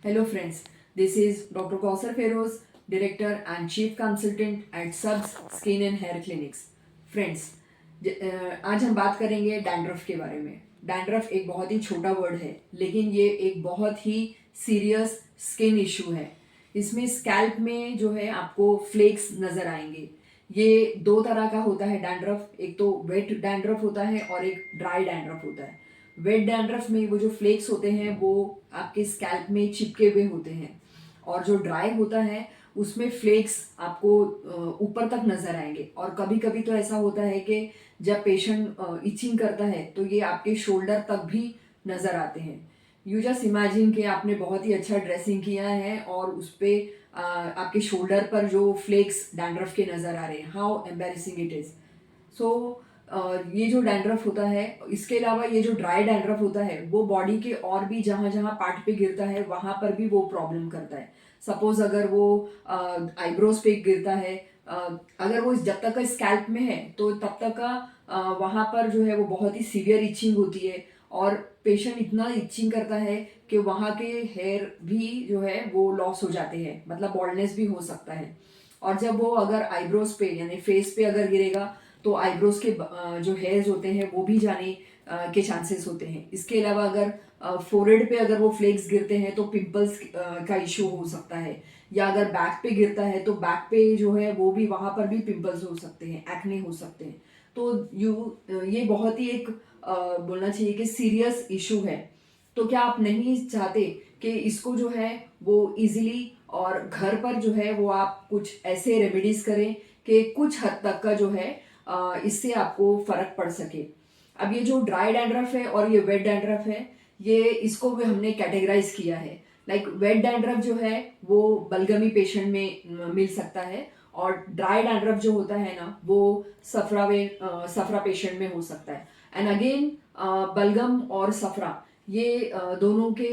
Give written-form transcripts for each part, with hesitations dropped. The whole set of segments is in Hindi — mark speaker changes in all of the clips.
Speaker 1: Hello friends, this is Dr. Kausar Feroz, Director and Chief Consultant at Subs Skin and Hair Clinics. Friends, आज हम बात करेंगे डैंड्रफ के बारे में। डैंड्रफ एक बहुत ही छोटा वर्ड है, लेकिन ये एक बहुत ही सीरियस स्किन इशू है। इसमें स्कैल्प में जो है आपको फ्लेक्स नजर आएंगे। ये दो तरह का होता है डैंड्रफ, एक तो वेट डैंड्रफ होता है और एक ड्राई डैंड्रफ होता है। वेट डैंड्रफ में वो जो फ्लेक्स होते हैं वो आपके स्कैल्प में चिपके हुए होते हैं, और जो ड्राई होता है उसमें फ्लेक्स आपको ऊपर तक नजर आएंगे। और कभी कभी तो ऐसा होता है कि जब पेशेंट इचिंग करता है तो ये आपके शोल्डर तक भी नजर आते हैं। यू जस्ट इमेजिन कि आपने बहुत ही अच्छा ड्रेसिंग किया है और उस पर आपके शोल्डर पर जो फ्लेक्स डैंड्रफ के नजर आ रहे हैं, हाउ एम्बेरसिंग इट इज। सो ये जो डैंड्रफ होता है, इसके अलावा ये जो ड्राई डैंड्रफ होता है वो बॉडी के और भी जहां जहां पार्ट पे गिरता है वहां पर भी वो प्रॉब्लम करता है। सपोज अगर वो आईब्रोज पे गिरता है, अगर वो जब तक का स्कैल्प में है तो तब तक का वहां पर जो है वो बहुत ही सीवियर इचिंग होती है, और पेशेंट इतना इचिंग करता है कि वहां के हेयर भी जो है वो लॉस हो जाते हैं, मतलब बॉल्डनेस भी हो सकता है। और जब वो अगर आईब्रोज पे यानी फेस पे अगर गिरेगा तो आईब्रोज के जो हेयर्स होते हैं वो भी जाने के चांसेस होते हैं। इसके अलावा अगर फोरहेड पे अगर वो फ्लेक्स गिरते हैं तो पिंपल्स का इश्यू हो सकता है, या अगर बैक पे गिरता है तो बैक पे जो है वो भी वहां पर भी पिंपल्स हो सकते हैं, एक्ने हो सकते हैं। तो ये बहुत ही एक बोलना चाहिए कि सीरियस इशू है। तो क्या आप नहीं चाहते कि इसको जो है वो इजीली और घर पर जो है वो आप कुछ ऐसे रेमेडीज करें कि कुछ हद तक का जो है इससे आपको फर्क पड़ सके। अब ये जो ड्राई डैंड्रफ है और ये वेट डैंड्रफ है, ये इसको भी हमने कैटेगराइज किया है। लाइक वेट डैंड्रफ जो है वो बलगमी पेशेंट में मिल सकता है, और ड्राई डैंड्रफ जो होता है ना वो सफरा पेशेंट में हो सकता है। एंड अगेन बलगम और सफरा ये दोनों के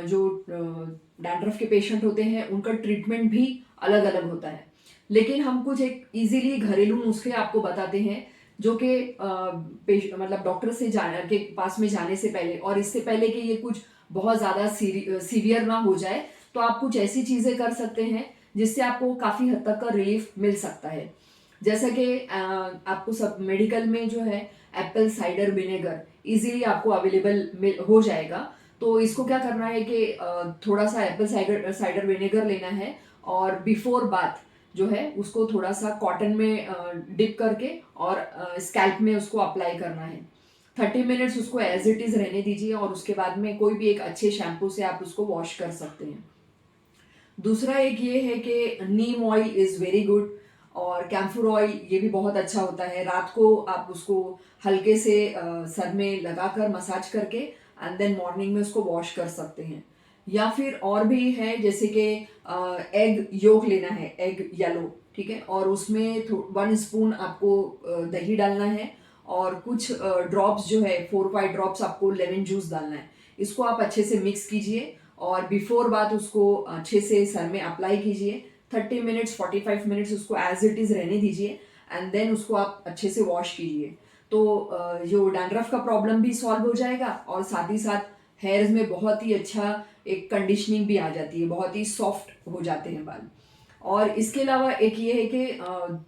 Speaker 1: जो डैंड्रफ के पेशेंट होते हैं उनका ट्रीटमेंट भी अलग अलग होता है। लेकिन हम कुछ एक इजीली घरेलू नुस्खे आपको बताते हैं जो कि मतलब डॉक्टर से जाने के पास में जाने से पहले, और इससे पहले कि ये कुछ बहुत ज्यादा सीवियर ना हो जाए, तो आप कुछ ऐसी चीजें कर सकते हैं जिससे आपको काफी हद तक का रिलीफ मिल सकता है। जैसा कि आपको सब मेडिकल में जो है एप्पल साइडर विनेगर इजीली आपको अवेलेबल हो जाएगा। तो इसको क्या करना है कि थोड़ा सा एप्पल साइडर साइडर विनेगर लेना है, और बिफोर बाथ जो है उसको थोड़ा सा कॉटन में डिप करके और स्कैल्प में उसको अप्लाई करना है। 30 मिनट्स उसको एज इट इज रहने दीजिए, और उसके बाद में कोई भी एक अच्छे शैम्पू से आप उसको वॉश कर सकते हैं। दूसरा एक ये है कि नीम ऑयल इज वेरी गुड, और कैम्फर ऑयल ये भी बहुत अच्छा होता है। रात को आप उसको हल्के से सर में लगाकर मसाज करके एंड देन मॉर्निंग में उसको वॉश कर सकते हैं। या फिर और भी है जैसे कि एग योक लेना है, एग येलो, ठीक है, और उसमें 1 स्पून आपको दही डालना है, और कुछ ड्रॉप्स जो है 4-5 ड्रॉप्स आपको लेमन जूस डालना है। इसको आप अच्छे से मिक्स कीजिए और बिफोर बात उसको अच्छे से सर में अप्लाई कीजिए। 30 मिनट्स 45 मिनट्स उसको एज इट इज रहने दीजिए, एंड देन उसको आप अच्छे से वॉश कीजिए। तो जो डैंड्रफ का प्रॉब्लम भी सॉल्व हो जाएगा, और साथ ही साथ हेयर्स में बहुत ही अच्छा एक कंडीशनिंग भी आ जाती है, बहुत ही सॉफ्ट हो जाते हैं बाल। और इसके अलावा एक ये है कि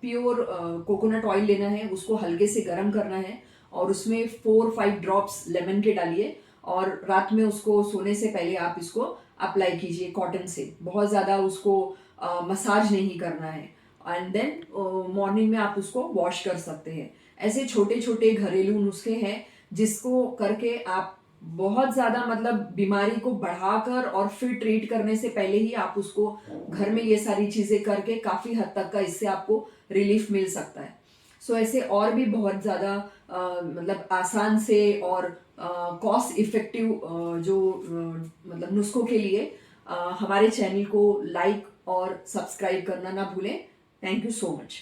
Speaker 1: प्योर कोकोनट ऑयल लेना है, उसको हल्के से गर्म करना है, और उसमें 4-5 ड्रॉप्स लेमन के डालिए, और रात में उसको सोने से पहले आप इसको अप्लाई कीजिए कॉटन से। बहुत ज़्यादा उसको मसाज नहीं करना है, एंड देन मॉर्निंग में आप उसको वॉश कर सकते हैं। ऐसे छोटे छोटे घरेलू नुस्खे हैं जिसको करके आप बहुत ज्यादा मतलब बीमारी को बढ़ाकर और फिर ट्रीट करने से पहले ही आप उसको घर में ये सारी चीजें करके काफी हद तक का इससे आपको रिलीफ मिल सकता है। सो ऐसे और भी बहुत ज्यादा मतलब आसान से और कॉस्ट इफेक्टिव जो मतलब नुस्खों के लिए हमारे चैनल को लाइक और सब्सक्राइब करना ना भूलें। Thank you so much.